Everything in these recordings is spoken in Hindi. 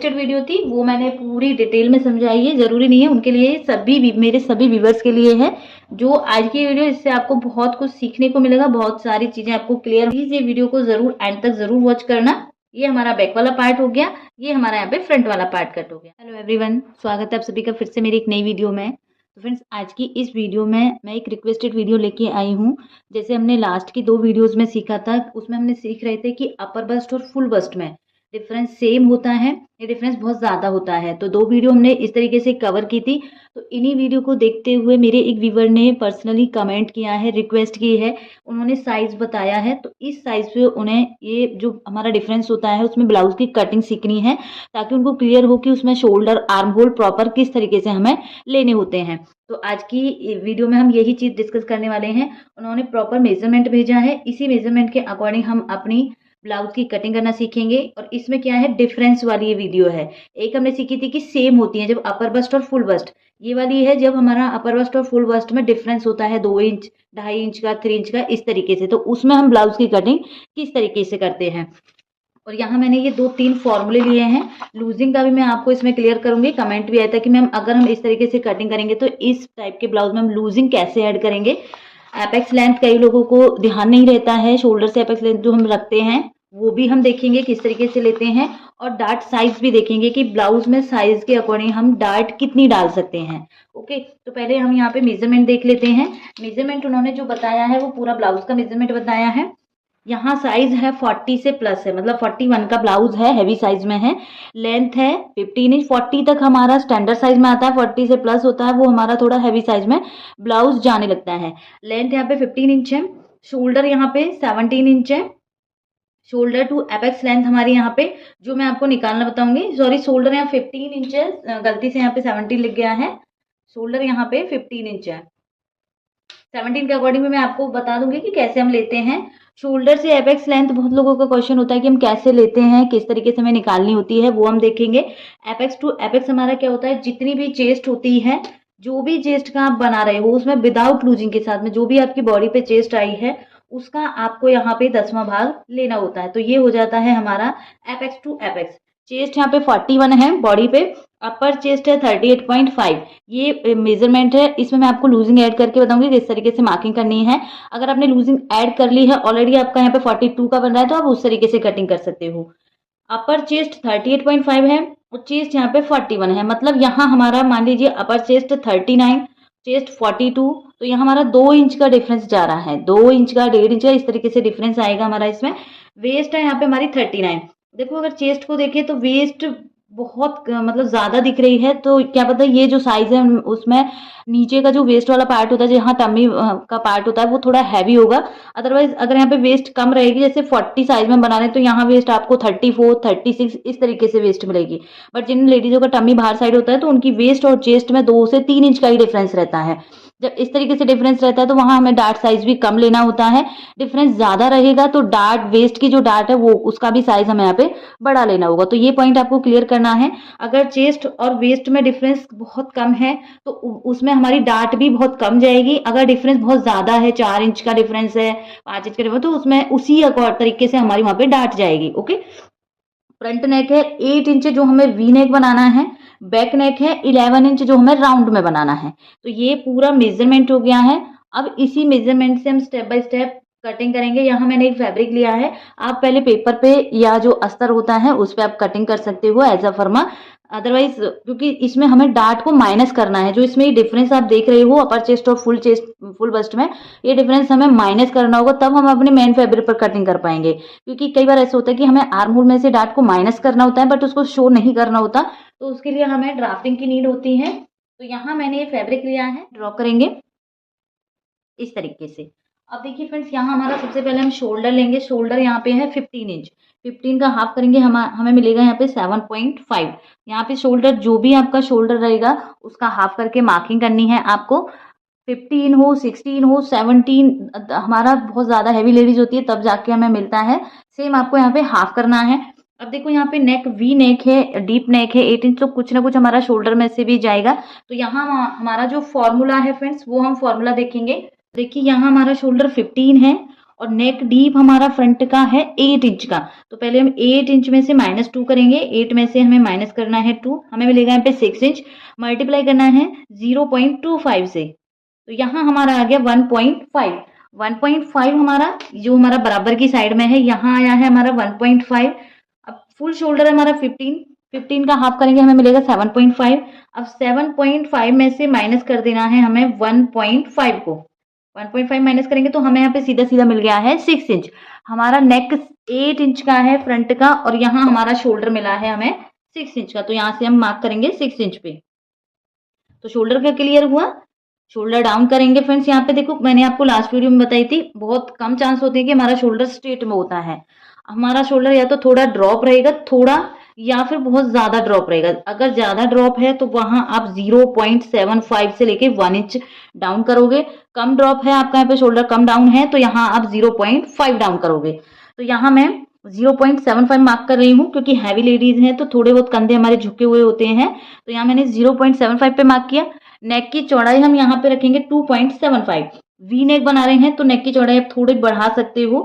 रिक्वेस्टेड वीडियो थी, वो मैंने पूरी डिटेल में समझाई है। ज़रूरी नहीं है उनके लिए, मेरे सभी व्यूवर्स के लिए है। जो आज की वीडियो, इससे आपको बहुत कुछ सीखने को मिलेगा, बहुत सारी चीज़ें आपको क्लियर। प्लीज़ ये वीडियो को ज़रूर एंड तक ज़रूर वॉच करना। ये हमारा बैक वाला पार्ट हो गया, ये हमारा यहाँ पे फ्रंट वाला पार्ट कट हो गया। हेलो एवरीवन, स्वागत है आप सभी का फिर से मेरी एक नई वीडियो में। तो फ्रेंड्स, आज की इस वीडियो में मैं एक रिक्वेस्टेड वीडियो लेके आई हूँ। जैसे हमने लास्ट की 2 वीडियोस में सीखा था, उसमें हमने सीख रहे थे कि अपर बस्ट और फुल बस्ट में डिफरेंस सेम होता है या डिफरेंस बहुत ज़्यादा होता है। तो 2 वीडियो हमने इस तरीके से कवर की थी। तो इन्हीं वीडियो को देखते हुए मेरे एक व्यूवर ने पर्सनली कमेंट किया है, रिक्वेस्ट की है, उन्होंने साइज़ बताया है। तो इस साइज़ पे उन्हें ये जो हमारा डिफरेंस होता है उसमें ब्लाउज़ की कटिंग सीखनी है, ताकि उनको क्लियर हो कि उसमें शोल्डर, आर्म होल प्रॉपर किस तरीके से हमें लेने होते हैं। तो आज की वीडियो में हम यही चीज़ डिस्कस करने वाले हैं। उन्होंने प्रॉपर मेजरमेंट भेजा है, इसी मेजरमेंट के अकॉर्डिंग हम अपनी ब्लाउज की कटिंग करना सीखेंगे। और इसमें क्या है, डिफरेंस वाली ये वीडियो है। एक हमने सीखी थी कि सेम होती है जब अपर बस्ट और फुल बस्ट, ये वाली है जब हमारा अपर बस्ट और फुल बस्ट में डिफरेंस होता है 2 इंच, 2.5 इंच का, 3 इंच का, इस तरीके से। तो उसमें हम ब्लाउज की कटिंग किस तरीके से करते हैं। और यहाँ मैंने ये 2-3 फॉर्मूले लिए हैं। लूजिंग का भी मैं आपको इसमें क्लियर करूंगी। कमेंट भी आया था कि मैम अगर हम इस तरीके से कटिंग करेंगे तो इस टाइप के ब्लाउज में हम लूजिंग कैसे ऐड करेंगे। एपेक्स लेंथ कई लोगों को ध्यान नहीं रहता है, शोल्डर से एपेक्स लेंथ जो हम रखते हैं वो भी हम देखेंगे किस तरीके से लेते हैं। और डार्ट साइज भी देखेंगे कि ब्लाउज में साइज के अकॉर्डिंग हम डार्ट कितनी डाल सकते हैं। ओके, तो पहले हम यहाँ पे मेजरमेंट देख लेते हैं। मेजरमेंट उन्होंने जो बताया है वो पूरा ब्लाउज का मेजरमेंट बताया है। यहाँ साइज है 40 से प्लस है, मतलब 41 का ब्लाउज है, हैवी साइज में है। लेंथ है 15 इंच, 40 तक हमारा स्टैंडर्ड साइज में आता है, 40 से प्लस होता है वो हमारा थोड़ा हैवी साइज में ब्लाउज जाने लगता है। लेंथ यहाँ पे 15 इंच है। शोल्डर यहाँ पे 17 इंच है। शोल्डर टू एपेक्स लेंथ हमारी यहाँ पे जो मैं आपको निकालना बताऊंगी, सॉरी, शोल्डर यहाँ 15 इंच है, गलती से यहाँ पे 17 लिख गया है। शोल्डर यहाँ पे 15 इंच है। 17 के अकॉर्डिंग भी मैं आपको बता दूंगी कि कैसे हम लेते हैं। शोल्डर से एपेक्स लेंथ बहुत लोगों का क्वेश्चन होता है कि हम कैसे लेते हैं, किस तरीके से हमें निकालनी होती है, वो हम देखेंगे। एपेक्स टू एपेक्स हमारा क्या होता है, जितनी भी चेस्ट होती है, जो भी चेस्ट का आप बना रहे हो उसमें विदाउट लूजिंग के साथ में जो भी आपकी बॉडी पे चेस्ट आई है उसका आपको यहाँ पे 10वां भाग लेना होता है। तो ये हो जाता है हमारा एपेक्स टू एपेक्स। चेस्ट यहाँ पे 41 है बॉडी पे, अपर चेस्ट है 38.5। ये मेजरमेंट है, इसमें मैं आपको लूजिंग ऐड करके बताऊंगी किस तरीके से मार्किंग करनी है। अगर आपने लूजिंग ऐड कर ली है ऑलरेडी, आपका यहाँ पे 42 का बन रहा है, तो आप उस तरीके से कटिंग कर सकते हो। अपर चेस्ट 38.5 है और चेस्ट यहाँ पे 41 है, मतलब यहाँ हमारा मान लीजिए अपर चेस्ट 39, चेस्ट 42, तो यहाँ हमारा 2 इंच का डिफरेंस जा रहा है, 2 इंच का, 1.5 इंच का, इस तरीके से डिफरेंस आएगा हमारा इसमें। वेस्ट है यहाँ पे हमारी 39। देखो अगर चेस्ट को देखें तो वेस्ट बहुत मतलब ज्यादा दिख रही है, तो क्या पता ये जो साइज है उसमें नीचे का जो वेस्ट वाला पार्ट होता है, जहाँ टमी का पार्ट होता है, वो थोड़ा हैवी होगा। अदरवाइज अगर यहाँ पे वेस्ट कम रहेगी, जैसे 40 साइज में बना रहे हैं तो यहाँ वेस्ट आपको 34, 36 इस तरीके से वेस्ट मिलेगी। बट जिन लेडीजों का टमी बाहर साइड होता है तो उनकी वेस्ट और चेस्ट में 2 से 3 इंच का ही डिफरेंस रहता है। जब इस तरीके से डिफरेंस रहता है तो वहां हमें डार्ट साइज भी कम लेना होता है। डिफरेंस ज्यादा रहेगा तो डार्ट, वेस्ट की जो डार्ट है वो उसका भी साइज हमें यहाँ पे बड़ा लेना होगा। तो ये पॉइंट आपको क्लियर करना है। अगर चेस्ट और वेस्ट में डिफरेंस बहुत कम है तो उसमें हमारी डार्ट भी बहुत कम जाएगी। अगर डिफरेंस बहुत ज्यादा है, 4 इंच का डिफरेंस है, 5 इंच का डिफरेंस, तो उसमें उसी तरीके से हमारी वहां पे डार्ट जाएगी। ओके, फ्रंट नेक है 8 इंच जो हमें वी नेक बनाना है। बैक नेक है 11 इंच जो हमें राउंड में बनाना है। तो ये पूरा मेजरमेंट हो गया है। अब इसी मेजरमेंट से हम स्टेप बाय स्टेप कटिंग करेंगे। यहाँ मैंने एक फैब्रिक लिया है, आप पहले पेपर पे या जो अस्तर होता है उस पे आप कटिंग कर सकते हो एज अ फर्मा। अदरवाइज क्योंकि इसमें हमें डार्ट को माइनस करना है, जो इसमें डिफरेंस आप देख रहे हो अपर चेस्ट और फुल चेस्ट, फुल बस्ट में, ये डिफरेंस हमें माइनस करना होगा, तब हम अपने मेन फैब्रिक पर कटिंग कर पाएंगे। क्योंकि कई बार ऐसा होता है कि हमें आर्म होल में से डार्ट को माइनस करना होता है बट उसको शो नहीं करना होता, तो उसके लिए हमें ड्राफ्टिंग की नीड होती है। तो यहाँ मैंने ये फैब्रिक लिया है, ड्रॉ करेंगे इस तरीके से। अब देखिए फ्रेंड्स, यहाँ हमारा सबसे पहले हम शोल्डर लेंगे। शोल्डर यहाँ पे है 15 इंच, 15 का हाफ करेंगे, हमें मिलेगा यहाँ पे 7.5। यहाँ पे शोल्डर, जो भी आपका शोल्डर रहेगा उसका हाफ करके मार्किंग करनी है आपको। 15 हो, 16 हो, 17, हमारा बहुत ज़्यादा हैवी लेडीज होती है तब जाके हमें मिलता है, सेम आपको यहाँ पे हाफ करना है। अब देखो यहाँ पे नेक वी नेक है, डीप नेक है 8 इंच, तो कुछ ना कुछ हमारा शोल्डर में से भी जाएगा। तो यहाँ हमारा जो फॉर्मूला है फ्रेंड्स, वो हम फॉर्मूला देखेंगे। देखिए यहाँ हमारा शोल्डर 15 है और नेक डीप हमारा फ्रंट का है 8 इंच का। तो पहले हम 8 इंच में से -2 करेंगे, 8 में से हमें माइनस करना है 2, हमें मिलेगा यहाँ पे 6 इंच, मल्टीप्लाई करना है 0.25 से, तो यहाँ हमारा आ गया 1.5। 1.5 हमारा जो हमारा बराबर की साइड में है, यहाँ आया है हमारा 1.5। अब फुल शोल्डर हमारा 15 का हाफ करेंगे, हमें मिलेगा 7.5। अब 7.5 में से माइनस कर देना है हमें 1.5 को, 1.5 माइनस करेंगे तो हमें यहाँ पे सीधा सीधा मिल गया है 6 इंच। हमारा नेक 8 इंच का है फ्रंट का, और यहाँ हमारा शोल्डर मिला है हमें 6 इंच का, तो यहाँ से हम मार्क करेंगे 6 इंच पे। तो शोल्डर का क्लियर हुआ। शोल्डर डाउन करेंगे फ्रेंड्स, यहाँ पे देखो मैंने आपको लास्ट वीडियो में बताई थी, बहुत कम चांस होते हैं कि हमारा शोल्डर स्ट्रेट में होता है। हमारा शोल्डर या तो थोड़ा ड्रॉप रहेगा, थोड़ा, या फिर बहुत ज्यादा ड्रॉप रहेगा। अगर ज्यादा ड्रॉप है तो वहां आप 0.75 से लेके 1 इंच डाउन करोगे। कम ड्रॉप है आपका, यहाँ पे शोल्डर कम डाउन है, तो यहाँ आप 0.5 डाउन करोगे। तो यहाँ मैं 0.75 मार्क कर रही हूँ, क्योंकि हैवी लेडीज हैं तो थोड़े बहुत कंधे हमारे झुके हुए होते हैं, तो यहाँ मैंने 0.75 पे मार्क किया। नेक की चौड़ाई हम यहाँ पे रखेंगे 2.75। वी नेक बना रहे हैं तो नेक की चौड़ाई आप थोड़ी बढ़ा सकते हो,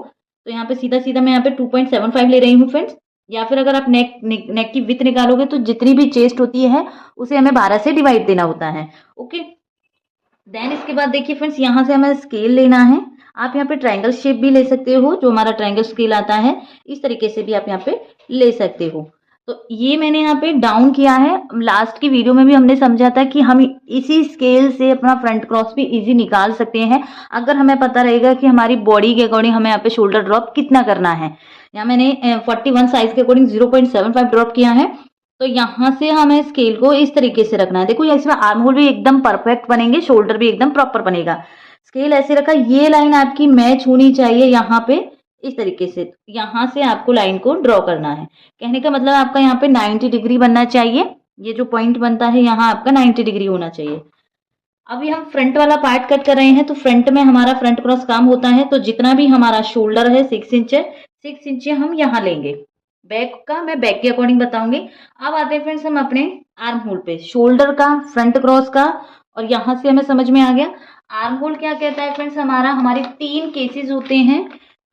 तो यहाँ पे सीधा सीधा मैं यहाँ पे 2.75 ले रही हूँ फ्रेंड्स। या फिर अगर आप नेक की विड्थ निकालोगे तो जितनी भी चेस्ट होती है उसे हमें 12 से डिवाइड देना होता है। ओके, देन इसके बाद देखिए फ्रेंड्स, यहाँ से हमें स्केल लेना है। आप यहाँ पे ट्रायंगल शेप भी ले सकते हो, जो हमारा ट्रायंगल स्केल आता है, इस तरीके से भी आप यहाँ पे ले सकते हो। तो ये मैंने यहाँ पे डाउन किया है। लास्ट की वीडियो में भी हमने समझा था कि हम इसी स्केल से अपना फ्रंट क्रॉस भी इजी निकाल सकते हैं, अगर हमें पता रहेगा कि हमारी बॉडी के अकॉर्डिंग हमें यहाँ पे शोल्डर ड्रॉप कितना करना है। यहाँ मैंने 41 साइज के अकॉर्डिंग 0.75 ड्रॉप किया है। तो यहाँ से हमें स्केल को इस तरीके से रखना है। देखो इसमें आर्म होल भी एकदम परफेक्ट बनेंगे, शोल्डर भी एकदम प्रॉपर बनेगा। स्केल ऐसे रखा, ये लाइन आपकी मैच होनी चाहिए यहाँ पे, इस तरीके से। यहाँ से आपको लाइन को ड्रॉ करना है। कहने का मतलब आपका यहाँ पे 90 डिग्री बनना चाहिए। ये जो पॉइंट बनता है यहाँ आपका 90 डिग्री होना चाहिए। अभी हम फ्रंट वाला पार्ट कट कर रहे हैं, तो फ्रंट में हमारा फ्रंट क्रॉस काम होता है, तो जितना भी हमारा शोल्डर है 6 इंच है, 6 इंच हम यहाँ लेंगे। बैक का मैं बैक के अकॉर्डिंग बताऊंगी। अब आते हैं फ्रेंड्स हम अपने आर्म होल पे, शोल्डर का, फ्रंट क्रॉस का, और यहाँ से हमें समझ में आ गया। आर्म होल क्या कहता है फ्रेंड्स, हमारे 3 केसेस होते हैं।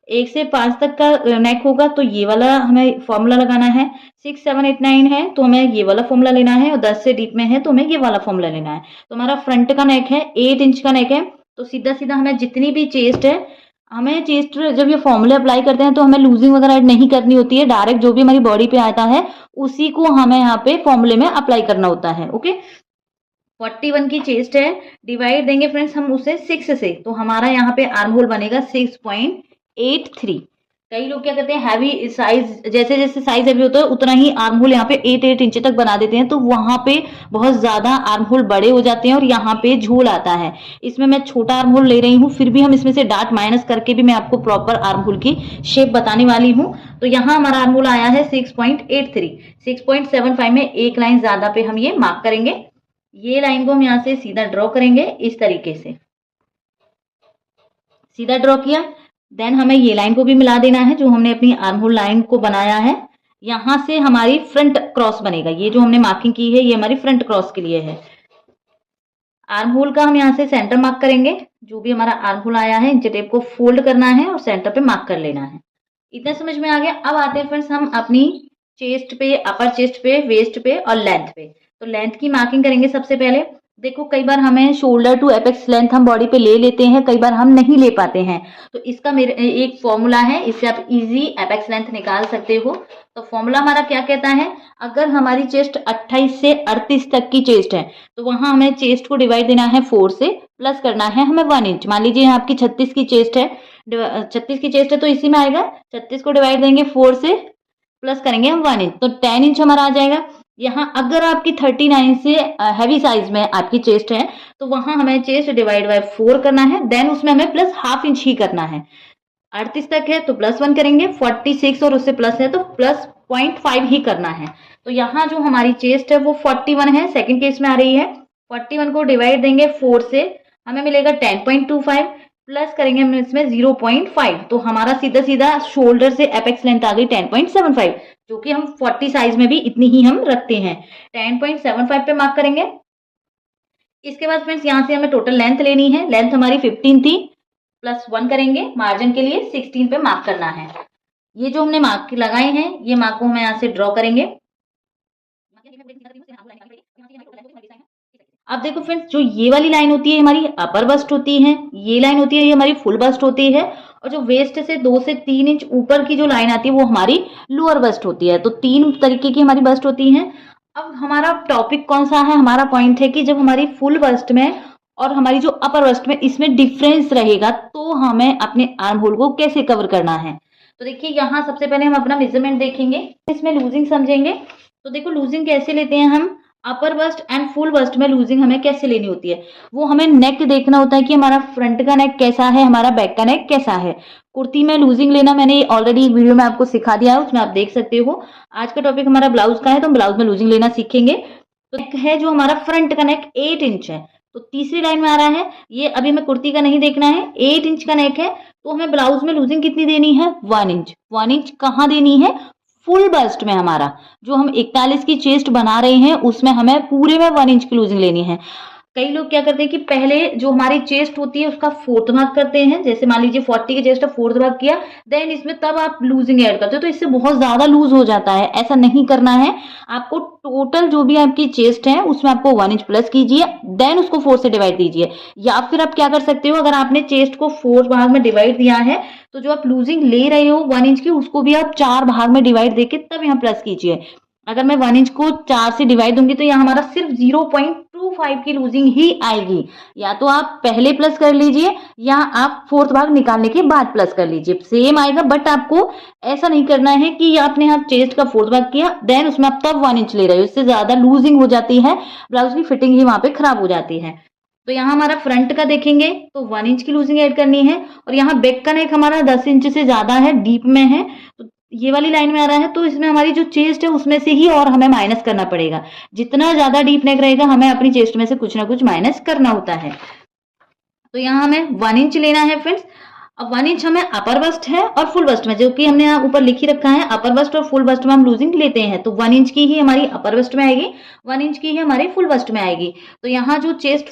1 से 5 तक का नेक होगा तो ये वाला हमें फॉर्मूला लगाना है, 6, 7, 8, 9 है तो हमें ये वाला फॉर्मूला लेना है, और 10 से डीप में है तो हमें ये वाला फॉर्मूला लेना है। तो हमारा फ्रंट का नेक है 8 इंच का नेक है, तो सीधा सीधा हमें जितनी भी चेस्ट है, हमें चेस्ट जब ये फॉर्मूले अप्लाई करते हैं तो हमें लूजिंग वगैरह नहीं करनी होती है, डायरेक्ट जो भी हमारी बॉडी पे आता है उसी को हमें यहाँ पे फॉर्मूले में अप्लाई करना होता है। ओके, 41 की चेस्ट है, डिवाइड देंगे फ्रेंड्स हम उसे 6 से, तो हमारा यहाँ पे आर्म होल बनेगा 6.83। कई लोग क्या करते हैं, हैवी साइज, जैसे जैसे साइज हैवी होता है उतना ही आर्म होल यहाँ पे 8 इंच तक बना देते हैं, तो वहां पे बहुत ज्यादा आर्म होल बड़े हो जाते हैं और यहाँ पे झोल आता है। इसमें मैं छोटा आर्म होल ले रही हूँ, फिर भी हम इसमें से डार्ट माइनस करके भी मैं आपको प्रॉपर आर्म होल की शेप बताने वाली हूँ। तो यहाँ हमारा आर्म होल आया है 6.83। 6.75 में एक लाइन ज्यादा पे हम ये मार्क करेंगे। ये लाइन को हम यहाँ से सीधा ड्रॉ करेंगे, इस तरीके से सीधा ड्रॉ किया। देन हमें ये लाइन को भी मिला देना है जो हमने अपनी आर्म होल लाइन को बनाया है। यहां से हमारी फ्रंट क्रॉस बनेगा, ये जो हमने मार्किंग की है ये हमारी फ्रंट क्रॉस के लिए है। आर्म होल का हम यहाँ से सेंटर मार्क करेंगे, जो भी हमारा आर्म होल आया है इंच टेप को फोल्ड करना है और सेंटर पे मार्क कर लेना है। इतना समझ में आ गया। अब आते हैं फ्रेंड्स हम अपनी चेस्ट पे, अपर चेस्ट पे, वेस्ट पे और लेंथ पे। तो लेंथ की मार्किंग करेंगे सबसे पहले। देखो कई बार हमें शोल्डर टू एपेक्स लेंथ हम बॉडी पे ले लेते हैं, कई बार हम नहीं ले पाते हैं, तो इसका मेरे एक फॉर्मूला है, इससे आप इजी एपेक्स लेंथ निकाल सकते हो। तो फॉर्मूला हमारा क्या कहता है, अगर हमारी चेस्ट 28 से 38 तक की चेस्ट है तो वहां हमें चेस्ट को डिवाइड देना है 4 से, प्लस करना है हमें 1 इंच। मान लीजिए आपकी 36 की चेस्ट है, 36 की चेस्ट है तो इसी में आएगा, 36 को डिवाइड देंगे 4 से, प्लस करेंगे हम 1 इंच, तो 10 इंच हमारा आ जाएगा। यहाँ अगर आपकी 39 से हैवी साइज में आपकी चेस्ट है तो वहां हमें चेस्ट डिवाइड बाय 4 करना है, देन उसमें हमें प्लस ½ इंच ही करना है। 38 तक है तो प्लस 1 करेंगे, 46 और उससे प्लस है तो प्लस 0.5 ही करना है। तो यहाँ जो हमारी चेस्ट है वो 41 है, सेकंड केस में आ रही है। 41 को डिवाइड देंगे 4 से, हमें मिलेगा 10.25, प्लस करेंगे हम इसमें 0.5, तो हमारा सीधा सीधा शोल्डर से एपेक्स लेंथ आ गई 10.75, जो कि हम 40 साइज में भी इतनी ही हम रखते हैं। 10.75 पे मार्क करेंगे। इसके बाद फ्रेंड्स यहाँ से हमें टोटल लेंथ लेनी है। लेंथ हमारी 15 थी, +1 करेंगे, मार्जिन के लिए 16 पे मार्क करना है। ये जो हमने मार्क लगाए हैं, ये मार्क को हम यहाँ से ड्रॉ करेंगे। अब देखो फ्रेंड्स, जो ये वाली लाइन होती है हमारी अपर बस्ट होती है, ये लाइन होती है ये हमारी फुल बस्ट होती है, और जो वेस्ट से 2 से 3 इंच ऊपर की जो लाइन आती है वो हमारी लोअर बस्ट होती है। तो 3 तरीके की हमारी बस्ट होती है। अब हमारा टॉपिक कौन सा है, हमारा पॉइंट है कि जब हमारी फुल बस्ट में और हमारी जो अपर बस्ट में इसमें डिफरेंस रहेगा तो हमें अपने आर्म होल को कैसे कवर करना है। तो देखिए यहाँ सबसे पहले हम अपना मेजरमेंट देखेंगे, इसमें लूजिंग समझेंगे। तो देखो लूजिंग कैसे लेते हैं हम, अपर बस्ट एंड फुल बस्ट में लूजिंग हमें कैसे लेनी होती है। वो हमें नेक देखना होता है कि हमारा फ्रंट का नेक कैसा है, हमारा बैक का नेक कैसा है। कुर्ती में लूजिंग लेना मैंने ऑलरेडी एक वीडियो में आपको सिखा दिया है, उसमें आप देख सकते हो। आज का टॉपिक हमारा ब्लाउज का है, तो हम ब्लाउज में लूजिंग लेना सीखेंगे। तो नेक है जो हमारा फ्रंट का नेक 8 इंच है, तो तीसरी लाइन में आ रहा है ये। अभी हमें कुर्ती का नहीं देखना है, 8 इंच का नेक है, तो हमें ब्लाउज में लूजिंग कितनी देनी है, 1 इंच। 1 इंच कहाँ देनी है, फुल बस्ट में। हमारा जो हम 41 की चेस्ट बना रहे हैं उसमें हमें पूरे में 1 इंच की लूजिंग लेनी है। कई लोग क्या करते हैं कि पहले जो हमारी चेस्ट होती है उसका 4th भाग करते हैं, जैसे मान लीजिए 40 की चेस्ट का 4th भाग किया, देन इसमें तब आप लूजिंग ऐड करते हो, तो इससे बहुत ज्यादा लूज हो जाता है। ऐसा नहीं करना है आपको। टोटल जो भी आपकी चेस्ट है उसमें आपको 1 इंच प्लस कीजिए, देन उसको 4 से डिवाइड दीजिए। या फिर आप क्या कर सकते हो, अगर आपने चेस्ट को 4 भाग में डिवाइड दिया है तो जो आप लूजिंग ले रहे हो 1 इंच की, उसको भी आप 4 भाग में डिवाइड देके तब यहाँ प्लस कीजिए। अगर मैं 1 इंच को 4 से डिवाइड दूंगी तो यहाँ हमारा सिर्फ 0.25 की लूजिंग ही आएगी। या तो आप पहले प्लस कर लीजिए या आप 4th भाग निकालने के बाद प्लस कर लीजिए, सेम आएगा। बट आपको ऐसा नहीं करना है कि आपने यहाँ चेस्ट का 4th भाग किया देन उसमें आप तब 1 इंच ले रहे हो, इससे ज्यादा लूजिंग हो जाती है, ब्लाउज की फिटिंग ही वहां पे खराब हो जाती है। तो यहाँ हमारा फ्रंट का देखेंगे तो 1 इंच की लूजिंग ऐड करनी है, और यहाँ बैक का नेक हमारा 10 इंच से ज्यादा है, डीप में है, तो ये वाली लाइन में आ रहा है, तो इसमें हमारी जो चेस्ट है उसमें से ही और हमें माइनस करना पड़ेगा। जितना ज्यादा डीप नेक रहेगा हमें अपनी चेस्ट में से कुछ ना कुछ माइनस करना होता है। तो यहाँ हमें 1 इंच लेना है फ्रेंड्स। अब 1 इंच हमें अपर बस्ट है और फुल बस्ट में, जो कि हमने यहाँ ऊपर लिख ही रखा है, अपर बस्ट और फुल बस्ट में हम लूजिंग लेते हैं, तो 1 इंच की ही हमारी अपर बस्ट में आएगी, 1 इंच की ही हमारी फुल बस्ट में आएगी। तो यहाँ जो चेस्ट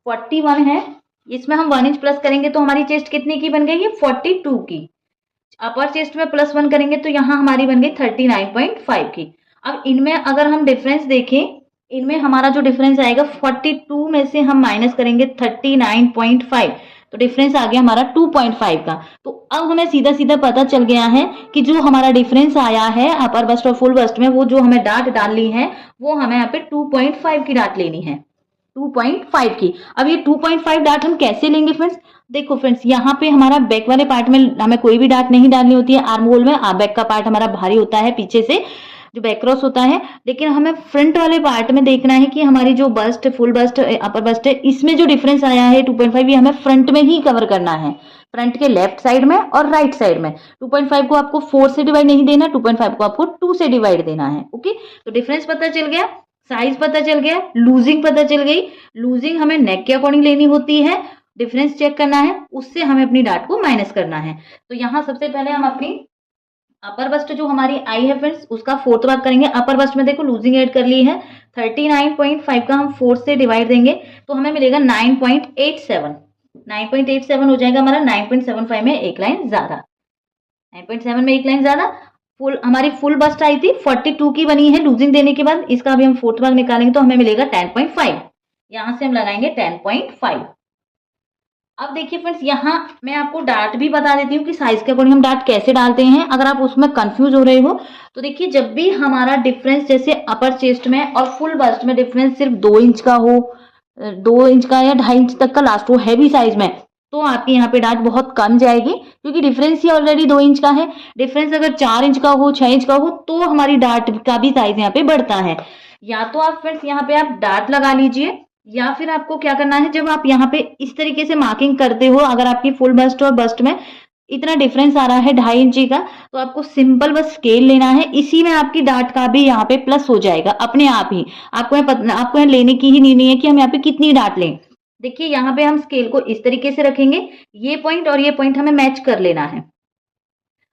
41 है इसमें हम 1 इंच प्लस करेंगे तो हमारी चेस्ट कितने की बन गई, ये 42 की। अपर चेस्ट में +1 करेंगे तो यहाँ हमारी बन गई 39.5 की। अब इनमें अगर हम डिफरेंस देखें, इनमें हमारा जो डिफरेंस आएगा 42 में से हम माइनस करेंगे 39.5, तो डिफरेंस आ गया हमारा 2.5 का। तो अब हमें सीधा सीधा पता चल गया है कि जो हमारा डिफरेंस आया है अपर बस्ट और फुल बस्ट में, वो जो हमें डाट डालनी है वो हमें यहाँ पे 2.5 की डाट लेनी है, 2.5 की। अब ये 2.5 डाट हम कैसे लेंगे फ्रेंड्स, देखो फ्रेंड्स यहाँ पे हमारा बैक वाले पार्ट में हमें कोई भी डाट नहीं डालनी होती है आर्म होल में। बैक का पार्ट हमारा भारी होता है पीछे से, जो बैक क्रॉस होता है, लेकिन हमें फ्रंट वाले पार्ट में देखना है कि हमारी जो बस्ट, फुल बस्ट, अपर बस्ट है, इसमें जो डिफरेंस आया है 2.5, ये हमें फ्रंट में ही कवर करना है, फ्रंट के लेफ्ट साइड में और राइट साइड में। 2.5 को आपको 4 से डिवाइड नहीं देना, 2.5 को आपको 2 से डिवाइड देना है। ओके, तो डिफरेंस पता चल गया, साइज पता चल गया, लूजिंग पता चल गई। लूजिंग हमें नेक के अकॉर्डिंग लेनी होती है, डिफरेंस चेक करना है, उससे हमें अपनी डाट को माइनस करना है। तो यहाँ सबसे पहले हम अपनी अपर बस्ट जो हमारी आई है फ्रेंड्स उसका 4th भाग करेंगे। अपर बस्ट में देखो लूजिंग ऐड कर ली है, 39.5 का हम 4 से डिवाइड देंगे तो हमें मिलेगा 9.87। 9.87 हो जाएगा हमारा, 9.75 में एक लाइन ज्यादा, 9.7 में एक लाइन ज्यादा। हमारी फुल बस्ट आई थी 42 की बनी है लूजिंग देने के बाद, इसका अभी हम 4th भाग निकालेंगे तो हमें मिलेगा 10.5। यहां से हम लगाएंगे 10.5। अब देखिए फ्रेंड्स, यहाँ मैं आपको डाट भी बता देती हूँ कि साइज के अकॉर्डिंग हम डाट कैसे डालते हैं, अगर आप उसमें कंफ्यूज हो रहे हो तो देखिए, जब भी हमारा डिफरेंस जैसे अपर चेस्ट में और फुल बस्ट में डिफरेंस सिर्फ 2 इंच का हो, 2 इंच का या 2.5 इंच तक का लास्ट हो हैवी साइज में, तो आपकी यहाँ पे डाट बहुत कम जाएगी, क्योंकि डिफरेंस ही ऑलरेडी 2 इंच का है। डिफरेंस अगर 4 इंच का हो, 6 इंच का हो, तो हमारी डाट का भी साइज यहाँ पे बढ़ता है। या तो आप फ्रेंड्स यहाँ पे आप डाट लगा लीजिए, या फिर आपको क्या करना है, जब आप यहाँ पे इस तरीके से मार्किंग करते हो, अगर आपकी फुल बस्ट और बस्ट में इतना डिफरेंस आ रहा है 2.5 इंची का, तो आपको सिंपल बस स्केल लेना है, इसी में आपकी डाट का भी यहाँ पे प्लस हो जाएगा अपने आप ही। आपको यहाँ लेने की ही नहीं है कि हम यहाँ पे कितनी डाट लें। देखिए यहाँ पे हम स्केल को इस तरीके से रखेंगे, ये पॉइंट और ये पॉइंट हमें मैच कर लेना है,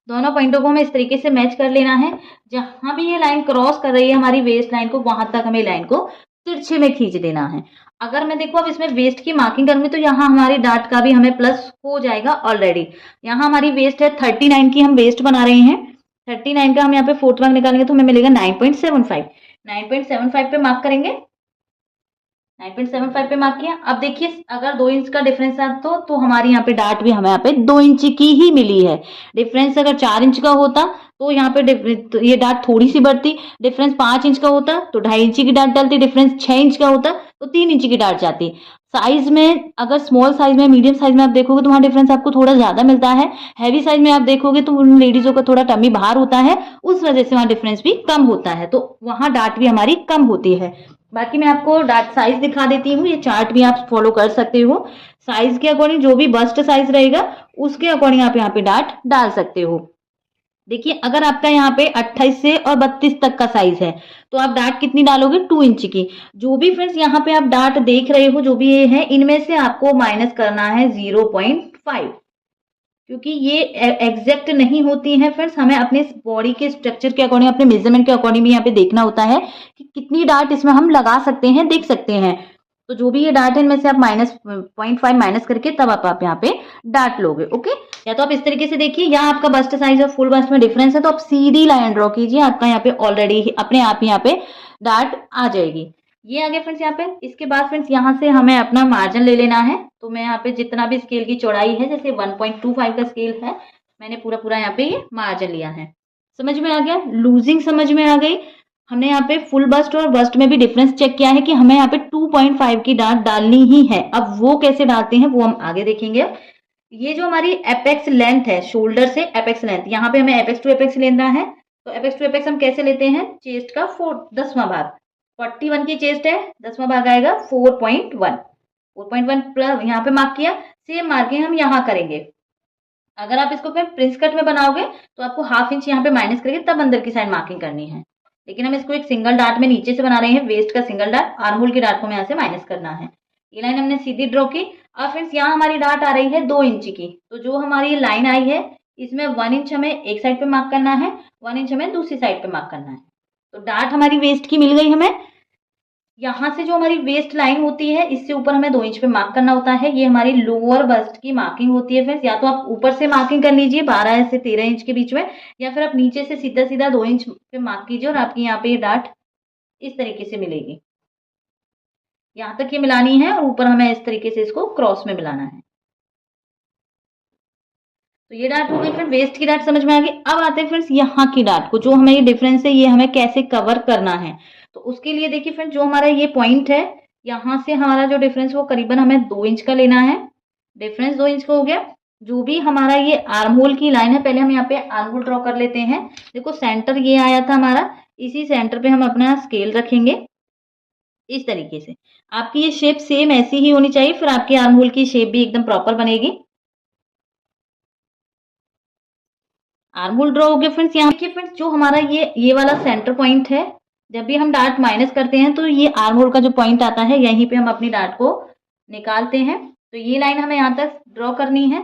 दोनों पॉइंटों को हमें इस तरीके से मैच कर लेना है। जहां भी ये लाइन क्रॉस कर रही है हमारी वेस्ट लाइन को, वहां तक हमें लाइन को तिरछे में खींच देना है। अगर मैं देखो अब इसमें वेस्ट की मार्किंग करूंगी तो यहाँ हमारी डार्ट का भी हमें प्लस हो जाएगा ऑलरेडी। यहाँ हमारी वेस्ट है 39 की, हम वेस्ट बना रहे हैं 39 का, हम यहाँ पे फोर्थ मार्क निकालेंगे तो हमें मिलेगा 9.75। 9.75 पे मार्क करेंगे, 9.75 पे मार्क किया। अब देखिए अगर 2 इंच का डिफरेंस है तो हमारी यहाँ पे डार्ट भी हमें यहाँ पे 2 इंच की ही मिली है। डिफरेंस अगर 4 इंच का होता तो यहाँ पे तो ये डार्ट थोड़ी सी बढ़ती। डिफरेंस 5 इंच का होता तो 2.5 इंच की डार्ट डलती। डिफरेंस 6 इंच का होता तो 3 इंच की डार्ट जाती। साइज में अगर स्मॉल साइज में, मीडियम साइज में आप देखोगे तो वहाँ डिफरेंस आपको थोड़ा ज्यादा मिलता है। हैवी साइज में आप देखोगे तो उन लेडीजों का थोड़ा टमी बाहर होता है, उस वजह से वहाँ डिफरेंस भी कम होता है, तो वहाँ डार्ट भी हमारी कम होती है। बाकी मैं आपको डार्ट साइज दिखा देती हूँ, ये चार्ट भी आप फॉलो कर सकते हो। साइज के अकॉर्डिंग जो भी बस्ट साइज रहेगा उसके अकॉर्डिंग आप यहाँ पे डार्ट डाल सकते हो। देखिए अगर आपका यहाँ पे 28 से और 32 तक का साइज है तो आप डार्ट कितनी डालोगे, 2 इंच की। जो भी फ्रेंड्स यहाँ पे आप डार्ट देख रहे हो, जो भी ये है, इनमें से आपको माइनस करना है 0.5, क्योंकि ये एग्जैक्ट नहीं होती है फ्रेंड्स। हमें अपने बॉडी के स्ट्रक्चर के अकॉर्डिंग, अपने मेजरमेंट के अकॉर्डिंग भी यहाँ पे देखना होता है कि कितनी डार्ट इसमें हम लगा सकते हैं, देख सकते हैं। तो जो भी ये डार्ट है इनमें से आप -0.5 माइनस करके तब आप यहाँ पे डार्ट लोगे। ओके, या तो आप इस तरीके से देखिए, यहाँ आपका बस्ट साइज और फुल बस्ट में डिफरेंस है तो आप सीधी लाइन ड्रॉ कीजिए, आपका यहाँ पे ऑलरेडी अपने आप यहाँ पे डार्ट आ जाएगी। ये आ गया फ्रेंड्स यहाँ पे। इसके बाद फ्रेंड्स यहाँ से हमें अपना मार्जिन ले लेना है। तो मैं यहाँ पे जितना भी स्केल की चौड़ाई है, जैसे 1.25 का स्केल है, मैंने पूरा यहाँ पे ये मार्जिन लिया है। समझ में आ गया, लूजिंग समझ में आ गई। हमने यहाँ पे फुल बस्ट और बस्ट में भी डिफरेंस चेक किया है कि हमें यहाँ पे 2.5 की डार्ट डालनी ही है। अब वो कैसे डालते हैं वो हम आगे देखेंगे। ये जो हमारी एपेक्स लेंथ है, शोल्डर से एपेक्स लेंथ, यहाँ पे हमें एपेक्स टू एपेक्स लेना है। तो एपेक्स टू एपेक्स हम कैसे लेते हैं, चेस्ट का 10वां भाग, 41 की चेस्ट है, 10वां भाग आएगा 4.1 प्लस यहाँ पे मार्क किया। सेम मार्किंग हम यहाँ करेंगे। अगर आप इसको फिर प्रिंस कट में बनाओगे तो आपको ½ इंच यहाँ पे माइनस करके तब अंदर की साइड मार्किंग करनी है, लेकिन हम इसको एक सिंगल डार्ट में नीचे से बना रहे हैं, वेस्ट का सिंगल डार्ट, आर्म होल की डार्ट को हमें यहाँ से माइनस करना है। ये लाइन हमने सीधी ड्रॉ की। अब फ्रेंड्स यहाँ हमारी डार्ट आ रही है 2 इंच की, तो जो हमारी लाइन आई है इसमें 1 इंच हमें एक साइड पे मार्क करना है, 1 इंच हमें दूसरी साइड पे मार्क करना है। तो डार्ट हमारी वेस्ट की मिल गई हमें। यहाँ से जो हमारी वेस्ट लाइन होती है इससे ऊपर हमें 2 इंच पे मार्क करना होता है, ये हमारी लोअर बस्ट की मार्किंग होती है फ्रेंड्स। या तो आप ऊपर से मार्किंग कर लीजिए 12 से 13 इंच के बीच में, या फिर आप नीचे से सीधा सीधा 2 इंच पे मार्क कीजिए और आपकी यहाँ पे ये डार्ट इस तरीके से मिलेगी। यहाँ तक ये मिलानी है और ऊपर हमें इस तरीके से इसको क्रॉस में मिलाना है। तो ये डार्ट हो गई फ्रेंड, वेस्ट की डार्ट समझ में आ गई। अब आते हैं फ्रेंड्स यहाँ की डार्ट को, जो हमें ये डिफरेंस है ये हमें कैसे कवर करना है। तो उसके लिए देखिए फ्रेंड, जो हमारा ये पॉइंट है, यहाँ से हमारा जो डिफरेंस वो करीबन हमें 2 इंच का लेना है। डिफरेंस 2 इंच का हो गया। जो भी हमारा ये आर्म होल की लाइन है, पहले हम यहाँ पे आर्म होल ड्रॉ कर लेते हैं। देखो सेंटर ये आया था हमारा, इसी सेंटर पे हम अपना स्केल रखेंगे इस तरीके से। आपकी ये शेप सेम ऐसी ही होनी चाहिए, फिर आपकी आर्म होल की शेप भी एकदम प्रॉपर बनेगी। आर्म होल ड्रॉ हो गया फ्रेंड्स। यहाँ देखिए फ्रेंड्स, जो हमारा ये वाला सेंटर पॉइंट है, जब भी हम डार्ट माइनस करते हैं तो ये आर्म होल का जो पॉइंट आता है यहीं पे हम अपनी डार्ट को निकालते हैं। तो ये लाइन हमें यहाँ तक ड्रॉ करनी है।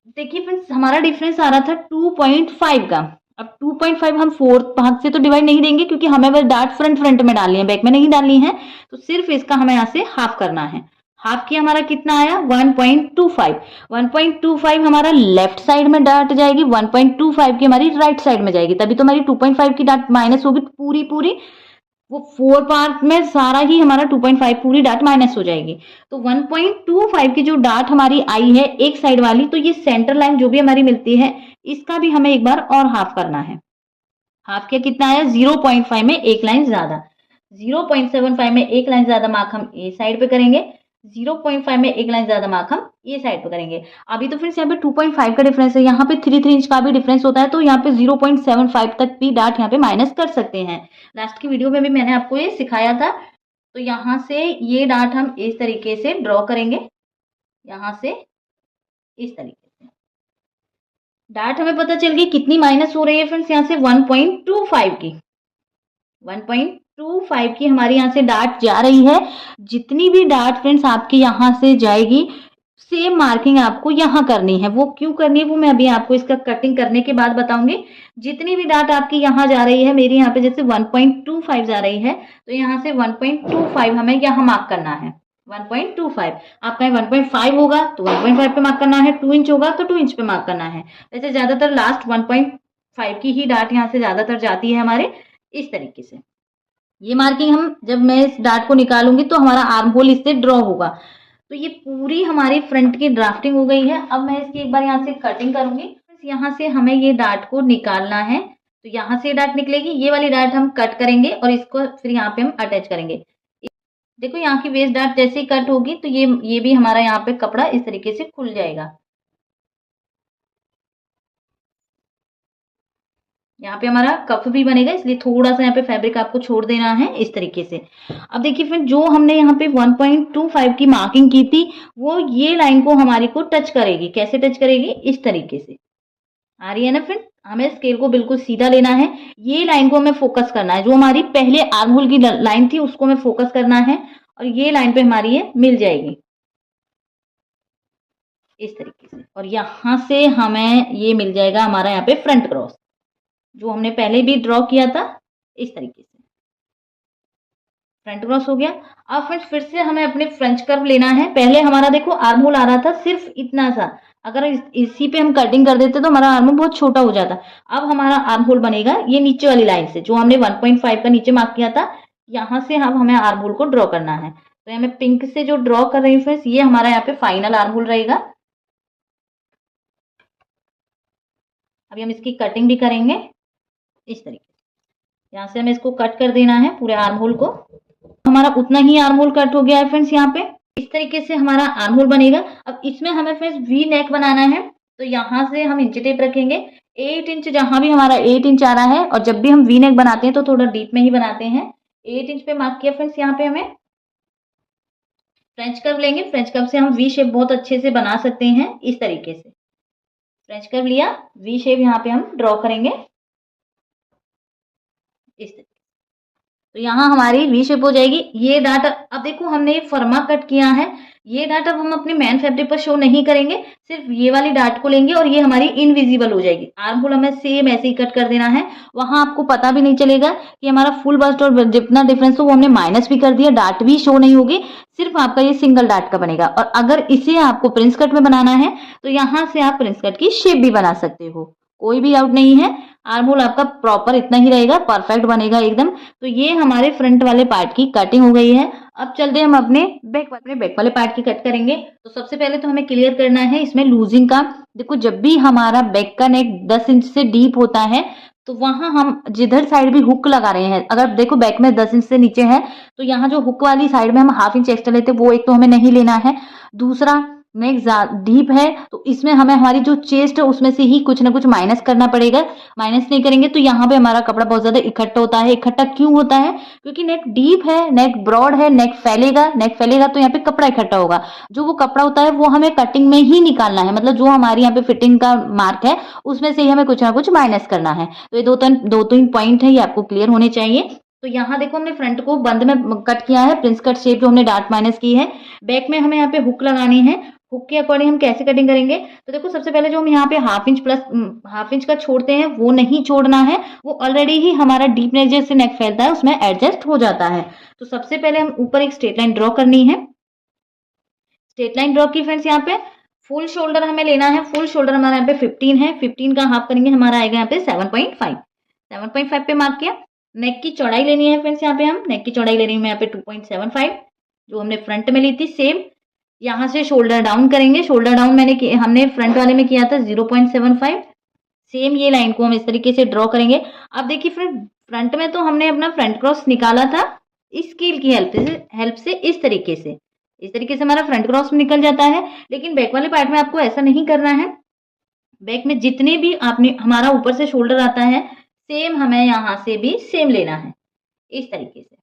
देखिए फ्रेंड्स, हमारा डिफरेंस आ रहा था 2.5 का। अब 2.5 हम 4 भाग से तो डिवाइड नहीं देंगे, क्योंकि हमें बस डार्ट फ्रंट में डालनी है, बैक में नहीं डालनी है। तो सिर्फ इसका हमें यहाँ से हाफ करना है। हाफ की हमारा कितना आया, 1.25। 1.25 हमारा लेफ्ट साइड में डार्ट जाएगी, 1.25 की हमारी राइट साइड में जाएगी, तभी तो हमारी 2.5 की डार्ट माइनस होगी पूरी। वो 4 पार्ट में सारा ही हमारा 2.5 पूरी डार्ट माइनस हो जाएगी। तो 1.25 की जो डार्ट हमारी आई है एक साइड वाली, तो ये सेंटर लाइन जो भी हमारी मिलती है इसका भी हमें एक बार और हाफ करना है। हाफ क्या कितना आया, 0.5 में एक लाइन ज्यादा, 0.75 में एक लाइन ज्यादा मार्क हम ए साइड पे करेंगे, 0.5 में एक लाइन ज्यादा मार्क हम ये साइड पे करेंगे। अभी तो फ्रेंड्स यहाँ पे 2.5 का डिफरेंस है, यहाँ पे 3 इंच का भी डिफरेंस होता है, तो यहाँ पे 0.75 तक भी डार्ट यहाँ पे माइनस कर सकते हैं। लास्ट की वीडियो में भी मैंने आपको ये सिखाया था। तो यहाँ से ये डार्ट हम इस तरीके से ड्रॉ करेंगे, यहाँ से इस तरीके से। डार्ट हमें पता चल गई कितनी माइनस हो रही है फ्रेंड्स, यहाँ से 1.25 की, 1.25 की हमारी यहाँ से डार्ट जा रही है। जितनी भी डार्ट फ्रेंड्स आपकी यहाँ से जाएगी, सेम मार्किंग आपको यहाँ करनी है। वो क्यों करनी है वो मैं अभी आपको इसका कटिंग करने के बाद बताऊंगी। जितनी भी डाट आपकी यहाँ जा रही है, मेरी यहाँ पे जैसे 1.25 जा रही है, तो यहाँ से 1.25 हमें यहाँ मार्क करना है। 1.25 आपका 1.5 होगा तो 1.5 पे मार्क करना है, 2 इंच होगा तो 2 इंच पे मार्क करना है। वैसे ज्यादातर लास्ट 1.5 की ही डाट यहाँ से ज्यादातर जाती है हमारे, इस तरीके से। ये मार्किंग हम जब मैं इस डाट को निकालूंगी तो हमारा आर्म होल इससे ड्रॉ होगा। तो ये पूरी हमारी फ्रंट की ड्राफ्टिंग हो गई है। अब मैं इसकी एक बार यहाँ से कटिंग करूंगी। यहाँ से हमें ये डाट को निकालना है, तो यहाँ से डाट निकलेगी, ये वाली डाट हम कट करेंगे और इसको फिर यहाँ पे हम अटैच करेंगे। देखो यहाँ की वेस्ट डाट जैसे ही कट होगी तो ये भी हमारा यहाँ पे कपड़ा इस तरीके से खुल जाएगा। यहाँ पे हमारा कफ भी बनेगा, इसलिए थोड़ा सा यहाँ पे फैब्रिक आपको छोड़ देना है इस तरीके से। अब देखिए फिर जो हमने यहाँ पे 1.25 की मार्किंग की थी, वो ये लाइन को हमारी को टच करेगी। कैसे टच करेगी? इस तरीके से। आ रही है ना फ्रेंड? हमें स्केल को बिल्कुल सीधा लेना है, ये लाइन को हमें फोकस करना है। जो हमारी पहले आर्म होल की लाइन थी उसको हमें फोकस करना है और ये लाइन पे हमारी ये मिल जाएगी इस तरीके से। और यहाँ से हमें ये मिल जाएगा हमारा यहाँ पे फ्रंट क्रॉस, जो हमने पहले भी ड्रॉ किया था इस तरीके से। फ्रंट क्रॉस हो गया। अब फिर से हमें अपने फ्रेंच कर्व लेना है। पहले हमारा देखो आर्म होल आ रहा था सिर्फ इतना सा, अगर इसी पे हम कटिंग कर देते तो हमारा आर्म होल बहुत छोटा हो जाता। अब हमारा आर्म होल बनेगा ये नीचे वाली लाइन से, जो हमने 1.5 का नीचे मार्क किया था, यहाँ से अब हमें आर्म होल को ड्रॉ करना है। तो हमें पिंक से जो ड्रॉ कर रही हूँ फ्रेंड्स, ये हमारा यहाँ पे फाइनल आर्म होल रहेगा। अभी हम इसकी कटिंग भी करेंगे इस तरीके से। यहाँ से हमें इसको कट कर देना है पूरे आर्म होल को। हमारा उतना ही आर्म होल कट हो गया है फ्रेंड्स। यहाँ पे इस तरीके से हमारा आर्म होल बनेगा। अब इसमें हमें फ्रेंड्स वी नेक बनाना है, तो यहाँ से हम इंच टेप रखेंगे 8 इंच, जहां भी हमारा 8 इंच आ रहा है। और जब भी हम वी नेक बनाते हैं तो थोड़ा डीप में ही बनाते हैं। 8 इंच पे मार्क किया फ्रेंड्स। यहाँ पे हमें फ्रेंच कर्व लेंगे। फ्रेंच कर्व से हम वी शेप बहुत अच्छे से बना सकते हैं इस तरीके से। फ्रेंच कर्व लिया, वी शेप यहाँ पे हम ड्रॉ करेंगे इस तरीके। तो यहाँ हमारी वी शेप हो जाएगी। ये डाट अब देखो हमने फर्मा कट किया है, ये डाट अब हम अपने मैन फैब्रिक पर शो नहीं करेंगे, सिर्फ ये वाली डाट को लेंगे और ये हमारी इनविजिबल हो जाएगी। आर्म होल हमें सेम ऐसे ही कट कर देना है। वहां आपको पता भी नहीं चलेगा कि हमारा फुल बस्ट और जितना डिफरेंस हो वो हमने माइनस भी कर दिया, डाट भी शो नहीं होगी, सिर्फ आपका ये सिंगल डाट का बनेगा। और अगर इसे आपको प्रिंस कट में बनाना है तो यहाँ से आप प्रिंस कट की शेप भी बना सकते हो, कोई भी आउट नहीं है। आर्म होल आपका प्रॉपर इतना ही रहेगा, परफेक्ट बनेगा एकदम। तो ये हमारे फ्रंट वाले पार्ट की कटिंग हो गई है। अब चलते हैं हम अपने बैक वाले पार्ट की कट करेंगे। तो सबसे पहले तो हमें क्लियर करना है इसमें लूजिंग का। देखो जब भी हमारा बैक का नेक 10 इंच से डीप होता है तो वहां हम जिधर साइड भी हुक लगा रहे हैं, अगर देखो बैक में 10 इंच से नीचे है तो यहाँ जो हुक वाली साइड में हम हाफ इंच एक्स्ट्रा लेते हैं वो एक तो हमें नहीं लेना है। दूसरा नेक डीप है तो इसमें हमें हमारी जो चेस्ट है उसमें से ही कुछ ना कुछ माइनस करना पड़ेगा। माइनस नहीं करेंगे तो यहाँ पे हमारा कपड़ा बहुत ज्यादा इकट्ठा होता है। इकट्ठा क्यों होता है? क्योंकि नेक डीप है, नेक ब्रॉड है, नेक फैलेगा तो यहाँ पे कपड़ा इकट्ठा होगा। जो वो कपड़ा होता है वो हमें कटिंग में ही निकालना है, मतलब जो हमारी यहाँ पे फिटिंग का मार्क है उसमें से ही हमें कुछ ना कुछ माइनस करना है। तो ये दो तीन पॉइंट है, ये आपको क्लियर होने चाहिए। तो यहाँ देखो हमने फ्रंट को बंद में कट किया है, प्रिंस कट शेप जो हमने डार्ट माइनस की है। बैक में हमें यहाँ पे हुक लगानी है। हुक के अकॉर्डिंग हम कैसे कटिंग करेंगे? तो देखो सबसे पहले जो हम यहाँ पे हाफ इंच का छोड़ते हैं वो नहीं छोड़ना है, वो ऑलरेडी ही हमारा डीप नेक जैसे नेक फैलता है उसमें एडजस्ट हो जाता है। तो सबसे पहले हम ऊपर एक स्ट्रेट लाइन ड्रॉ करनी है। स्ट्रेट लाइन ड्रॉ की फ्रेंड्स। यहाँ पे फुल शोल्डर हमें लेना है। फुल शोल्डर हमारा यहाँ पे 15 है, 15 का हाफ करेंगे हमारा आएगा यहाँ पे 7.5 पे मार्क किया। नेक की चौड़ाई लेनी है फ्रेंड्स। यहाँ पे हम नेक की चौड़ाई ले रही हूँ मैं यहाँ पे 2.75, जो हमने फ्रंट में ली थी सेम। यहाँ से शोल्डर डाउन करेंगे। शोल्डर डाउन हमने फ्रंट वाले में किया था 0.75। सेम ये लाइन को हम इस तरीके से ड्रॉ करेंगे। अब देखिए फ्रंट में तो हमने अपना फ्रंट क्रॉस निकाला था इस स्केल की हेल्प से इस तरीके से हमारा फ्रंट क्रॉस निकल जाता है। लेकिन बैक वाले पार्ट में आपको ऐसा नहीं करना है। बैक में जितने भी आपने हमारा ऊपर से शोल्डर आता है सेम हमें यहाँ से भी सेम लेना है इस तरीके से।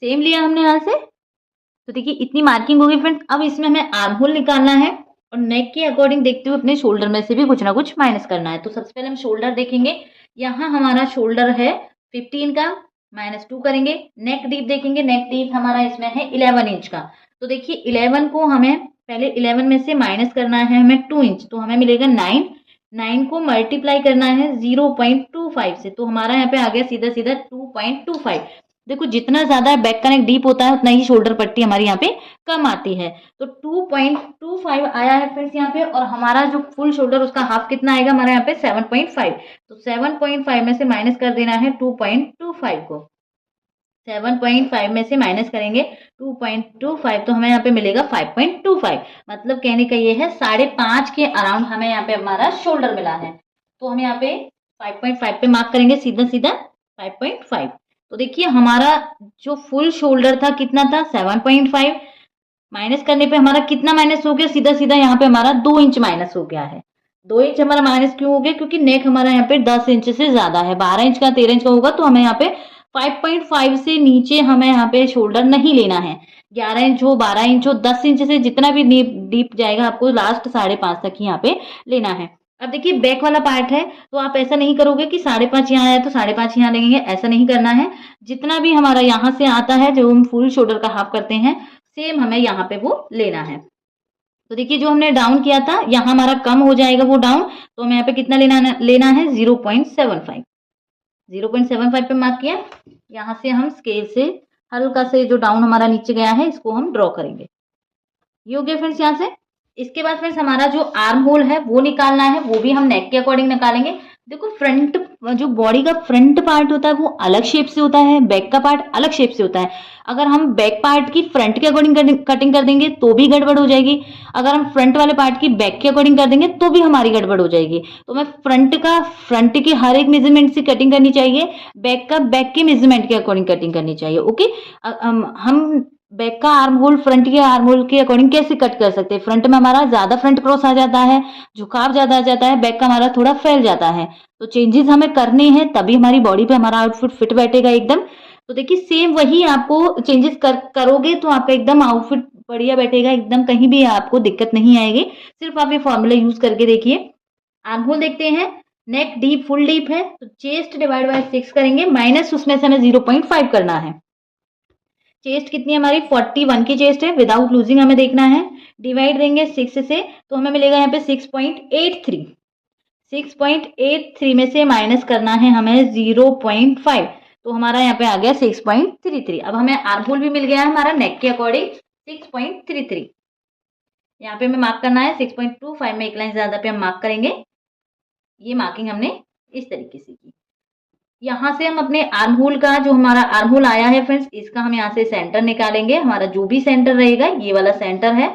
सेम लिया हमने यहाँ से, तो देखिए इतनी मार्किंग होगी फ्रेंड्स। अब इसमें हमें आर्म होल निकालना है और नेक के अकॉर्डिंग देखते हुए अपने शोल्डर में से भी कुछ ना कुछ माइनस करना है। तो सबसे पहले हम शोल्डर देखेंगे। यहाँ हमारा शोल्डर है 15 का, -2 करेंगे। नेक डीप देखेंगे। नेक डीप हमारा इसमें है 11 इंच का। तो देखिए 11 को हमें पहले 11 में से माइनस करना है हमें 2 इंच, तो हमें मिलेगा 9। 9 को मल्टीप्लाई करना है 0.25 से, तो हमारा यहाँ पे आ गया सीधा सीधा 2.25। देखो जितना ज्यादा बैक का नेक डीप होता है उतना ही शोल्डर पट्टी हमारी यहाँ पे कम आती है। तो 2.25 आया है फ्रेंड्स यहाँ पे, और हमारा जो फुल शोल्डर उसका हाफ कितना आएगा हमारे यहाँ पे 7.5। तो 7.5 में से माइनस कर देना है 2.25 को। 7.5 में से माइनस करेंगे 2.25, तो हमें यहाँ पे मिलेगा 5.25। मतलब कहने का ये है 5.5 के अराउंड हमें यहाँ पे हमारा शोल्डर मिला है। तो हम यहाँ पे 5.5 पे मार्क करेंगे सीधा सीधा 5.5। तो देखिए हमारा जो फुल शोल्डर था कितना था 7.5, माइनस करने पे हमारा कितना माइनस हो गया, सीधा सीधा यहाँ पे हमारा 2 इंच माइनस हो गया है। 2 इंच हमारा माइनस क्यों हो गया, क्योंकि नेक हमारा यहाँ पे 10 इंच से ज्यादा है, 12 इंच का 13 इंच का होगा, तो हमें यहाँ पे 5.5 से नीचे हमें यहाँ पे शोल्डर नहीं लेना है। 11 इंच हो, 12 इंच हो, 10 इंच से जितना भी डीप जाएगा आपको लास्ट 5.5 तक ही यहाँ पे लेना है। अब देखिए बैक वाला पार्ट है, तो आप ऐसा नहीं करोगे कि 5.5 यहाँ आया तो 5.5 यहाँ लेंगे, ऐसा नहीं करना है। जितना भी हमारा यहाँ से आता है जो हम फुल शोल्डर का हाफ करते हैं, सेम हमें यहाँ पे वो लेना है। तो देखिए जो हमने डाउन किया था यहाँ हमारा कम हो जाएगा वो डाउन, तो हमें यहाँ पे कितना लेना है 0.75। 0.75 पे मार्क किया। यहाँ से हम स्केल से हल्का से जो डाउन हमारा नीचे गया है इसको हम ड्रॉ करेंगे। ये हो गया फ्रेंड्स यहाँ से। इसके बाद फ्रेंड्स हमारा जो आर्म होल है वो निकालना है, वो भी हम नेक के अकॉर्डिंग निकालेंगे। देखो फ्रंट जो बॉडी का फ्रंट पार्ट होता है वो अलग शेप से होता है, बैक का पार्ट अलग शेप से होता है। अगर हम बैक पार्ट की फ्रंट के अकॉर्डिंग कटिंग कर देंगे तो भी गड़बड़ हो जाएगी, अगर हम फ्रंट वाले पार्ट की बैक के अकॉर्डिंग कर देंगे तो भी हमारी गड़बड़ हो जाएगी। तो मैं फ्रंट के हर एक मेजरमेंट से कटिंग करनी चाहिए, बैक का बैक के मेजरमेंट के अकॉर्डिंग कटिंग करनी चाहिए। ओके, हम बैक का आर्म होल फ्रंट के आर्म होल के अकॉर्डिंग कैसे कट कर सकते हैं। फ्रंट में हमारा ज्यादा फ्रंट क्रॉस आ जाता है, झुकाव ज्यादा आ जाता है, बैक का हमारा थोड़ा फैल जाता है। तो चेंजेस हमें करने हैं तभी हमारी बॉडी पे हमारा आउटफिट फिट बैठेगा एकदम। तो देखिए सेम वही आपको चेंजेस करोगे तो आपका एकदम आउटफिट बढ़िया बैठेगा, एकदम कहीं भी आपको दिक्कत नहीं आएगी। सिर्फ आप ये फॉर्मूला यूज करके देखिए। आर्म होल देखते हैं, नेक डीप फुल डीप है तो चेस्ट डिवाइड बाय 6 करेंगे, माइनस उसमें से हमें 0.5 करना है। चेस्ट कितनी हमारी 41 की चेस्ट है, विदाउट लूजिंग हमें देखना है। डिवाइड देंगे 6 से तो हमें मिलेगा यहाँ पे 6.83। 6.83 में से माइनस करना है हमें 0.5, तो हमारा यहाँ पे आ गया 6.33। अब हमें आर्म होल भी मिल गया है हमारा नेक के अकॉर्डिंग 6.33। यहाँ पे हमें मार्क करना है 6.25 में एक लाइन ज्यादा पे हम मार्क करेंगे। ये मार्किंग हमने इस तरीके से की। यहाँ से हम अपने आर्म होल का जो हमारा आर्म होल आया है फ्रेंड्स, इसका हम यहाँ से सेंटर निकालेंगे। हमारा जो भी सेंटर रहेगा ये वाला सेंटर है।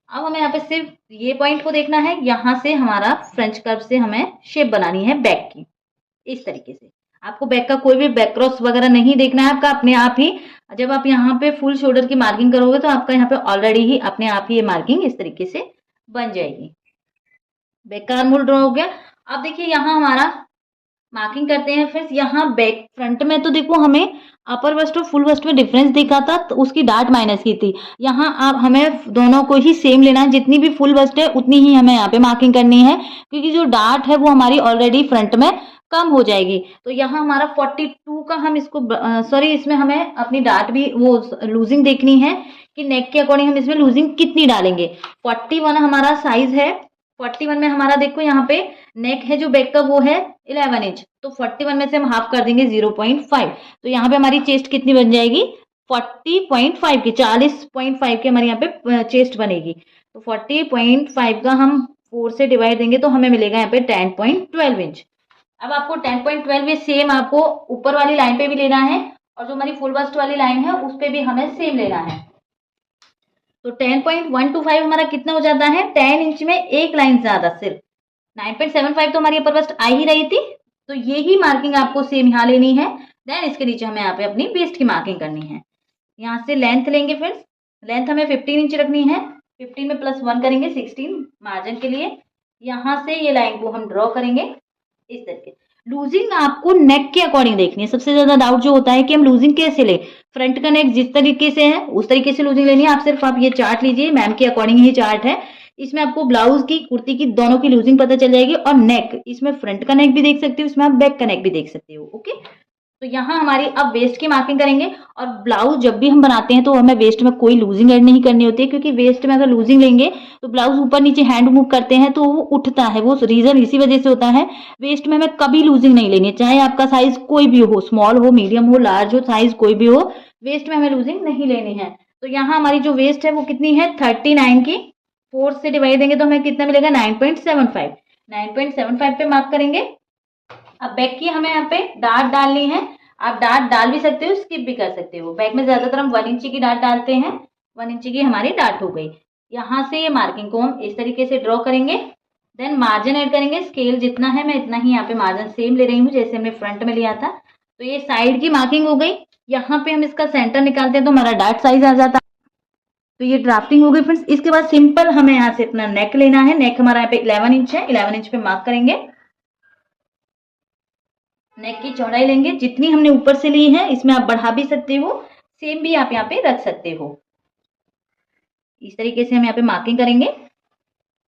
अब हमें यहाँ पे सिर्फ ये पॉइंट को देखना है, यहाँ से हमारा फ्रेंच कर्व से हमें शेप बनानी है बैक की इस तरीके से। आपको बैक का कोई भी बैक क्रॉस वगैरह नहीं देखना है आपका, अपने आप ही जब आप यहाँ पे फुल शोल्डर की मार्किंग करोगे तो आपका यहाँ पे ऑलरेडी ही अपने आप ही ये मार्किंग इस तरीके से बन जाएगी। बैक का आर्म होल ड्रॉ हो गया। अब देखिए यहाँ हमारा मार्किंग करते हैं फ्रेंड्स। यहाँ बैक फ्रंट में तो देखो हमें अपर बस्ट और फुल बस्ट में डिफरेंस दिखा था, तो उसकी डार्ट माइनस की थी। यहाँ आप हमें दोनों को ही सेम लेना है, जितनी भी फुल बस्ट है उतनी ही हमें यहाँ पे मार्किंग करनी है, क्योंकि जो डार्ट है वो हमारी ऑलरेडी फ्रंट में कम हो जाएगी। तो यहाँ हमारा 42 का हम इसको इसमें हमें अपनी डार्ट भी वो लूजिंग देखनी है कि नेक के अकॉर्डिंग हम इसमें लूजिंग कितनी डालेंगे। 41 हमारा साइज है। 41 में हमारा देखो यहाँ पे नेक है जो बैक का वो है 11 इंच, तो 41 में से हम हाफ कर देंगे 0.5, तो यहाँ पे हमारी चेस्ट कितनी बन जाएगी 40.5 की, 40.5 की हमारी यहाँ पे चेस्ट बनेगी। तो 40.5 का हम 4 से डिवाइड देंगे तो हमें मिलेगा यहाँ पे 10.12 इंच। अब आपको 10.12 सेम आपको ऊपर वाली लाइन पे भी लेना है, और जो हमारी फुल बस्ट वाली लाइन है उस पे भी हमें सेम लेना है। तो 10.125 हमारा कितना हो जाता है 10 इंच में एक लाइन ज्यादा, सिर्फ 9.75 तो हमारी अपर बस्ट आ ही रही थी, तो ये ही मार्किंग आपको सेम यहाँ लेनी है। देन इसके नीचे हमें यहाँ पे अपनी वेस्ट की मार्किंग करनी है। यहाँ से लेंथ लेंगे फ्रेंड्स, लेंथ हमें 15 इंच रखनी है। 15 में +1 करेंगे 16 मार्जिन के लिए। यहाँ से ये लाइन को हम ड्रॉ करेंगे इस तरीके। लूजिंग आपको नेक के अकॉर्डिंग देखनी है। सबसे ज्यादा डाउट जो होता है कि हम लूजिंग कैसे ले, फ्रंट का नेक जिस तरीके से है उस तरीके से लूजिंग लेनी है। आप ये चार्ट लीजिए, मैम के अकॉर्डिंग ही चार्ट है, इसमें आपको ब्लाउज की कुर्ती की दोनों की लूजिंग पता चल जाएगी। और नेक, इसमें फ्रंट का नेक भी देख सकते हो, इसमें आप बैक का नेक भी देख सकते हो। ओके, तो यहाँ हमारी अब वेस्ट की मार्किंग करेंगे। और ब्लाउज जब भी हम बनाते हैं तो हमें वेस्ट में कोई लूजिंग ऐड नहीं करनी होती है, क्योंकि वेस्ट में अगर लूजिंग लेंगे तो ब्लाउज ऊपर नीचे हैंड मूव करते हैं तो वो उठता है। वो रीजन इसी वजह से होता है। वेस्ट में हमें कभी लूजिंग नहीं लेनी है, चाहे आपका साइज कोई भी हो, स्मॉल हो, मीडियम हो, लार्ज हो, साइज कोई भी हो, वेस्ट में हमें लूजिंग नहीं लेनी है। तो यहाँ हमारी जो वेस्ट है वो कितनी है, 39 की 4 से डिवाइड देंगे तो हमें कितना मिलेगा, 9.75। 9.75 पे मार्क करेंगे। अब बैक की हमें यहाँ पे डार्ट डालनी है। आप डार्ट डाल भी सकते हो, स्किप भी कर सकते हो। बैक में ज्यादातर हम 1 इंची की डार्ट डालते हैं। 1 इंची की हमारी डार्ट हो गई। यहाँ से ये मार्किंग को हम इस तरीके से ड्रॉ करेंगे। देन मार्जिन ऐड करेंगे। स्केल जितना है मैं इतना ही यहाँ पे मार्जिन सेम ले रही हूँ जैसे हमने फ्रंट में लिया था। तो ये साइड की मार्किंग हो गई। यहाँ पे हम इसका सेंटर निकालते हैं तो हमारा डार्ट साइज आ जाता है। तो ये ड्राफ्टिंग हो गई फ्रेंड्स। इसके बाद सिंपल हमें यहाँ से अपना नेक लेना है। नेक हमारा यहाँ पे 11 इंच है। 11 इंच पे मार्क करेंगे। नेक की चौड़ाई लेंगे जितनी हमने ऊपर से ली है, इसमें आप बढ़ा भी सकते हो, सेम भी आप यहाँ पे रख सकते हो। इस तरीके से हम यहाँ पे मार्किंग करेंगे।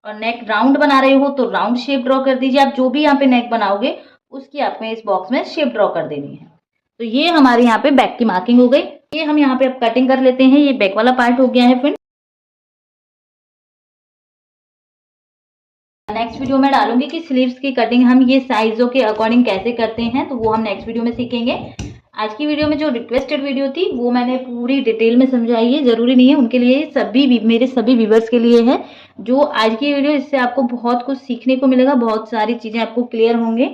और नेक राउंड बना रहे हो तो राउंड शेप ड्रॉ कर दीजिए। आप जो भी यहाँ पे नेक बनाओगे उसकी आपको इस बॉक्स में शेप ड्रॉ कर देनी है। तो ये हमारे यहाँ पे बैक की मार्किंग हो गई। ये हम यहाँ पे अब कटिंग कर लेते हैं। ये बैक वाला पार्ट हो गया है। फिर नेक्स्ट वीडियो में डालूंगी कि स्लीव्स की कटिंग हम ये साइजों के अकॉर्डिंग कैसे करते हैं, तो वो हम नेक्स्ट वीडियो में सीखेंगे। आज की वीडियो में जो रिक्वेस्टेड वीडियो थी वो मैंने पूरी डिटेल में समझाई है। जरूरी नहीं है उनके लिए, सभी मेरे सभी व्यूवर्स के लिए है जो आज की वीडियो, इससे आपको बहुत कुछ सीखने को मिलेगा, बहुत सारी चीजें आपको क्लियर होंगे।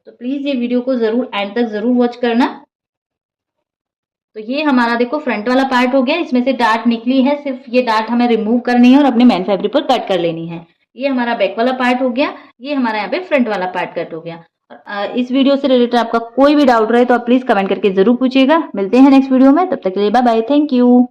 तो प्लीज ये वीडियो को जरूर एंड तक जरूर वॉच करना। तो ये हमारा देखो फ्रंट वाला पार्ट हो गया। इसमें से डार्ट निकली है, सिर्फ ये डार्ट हमें रिमूव करनी है और अपने मैन फैब्रिक पर कट कर लेनी है। ये हमारा बैक वाला पार्ट हो गया। ये हमारा यहाँ पे फ्रंट वाला पार्ट कट हो गया। और इस वीडियो से रिलेटेड आपका कोई भी डाउट रहे तो आप प्लीज कमेंट करके जरूर पूछिएगा। मिलते हैं नेक्स्ट वीडियो में, तब तक के लिए बाय बाय, थैंक यू।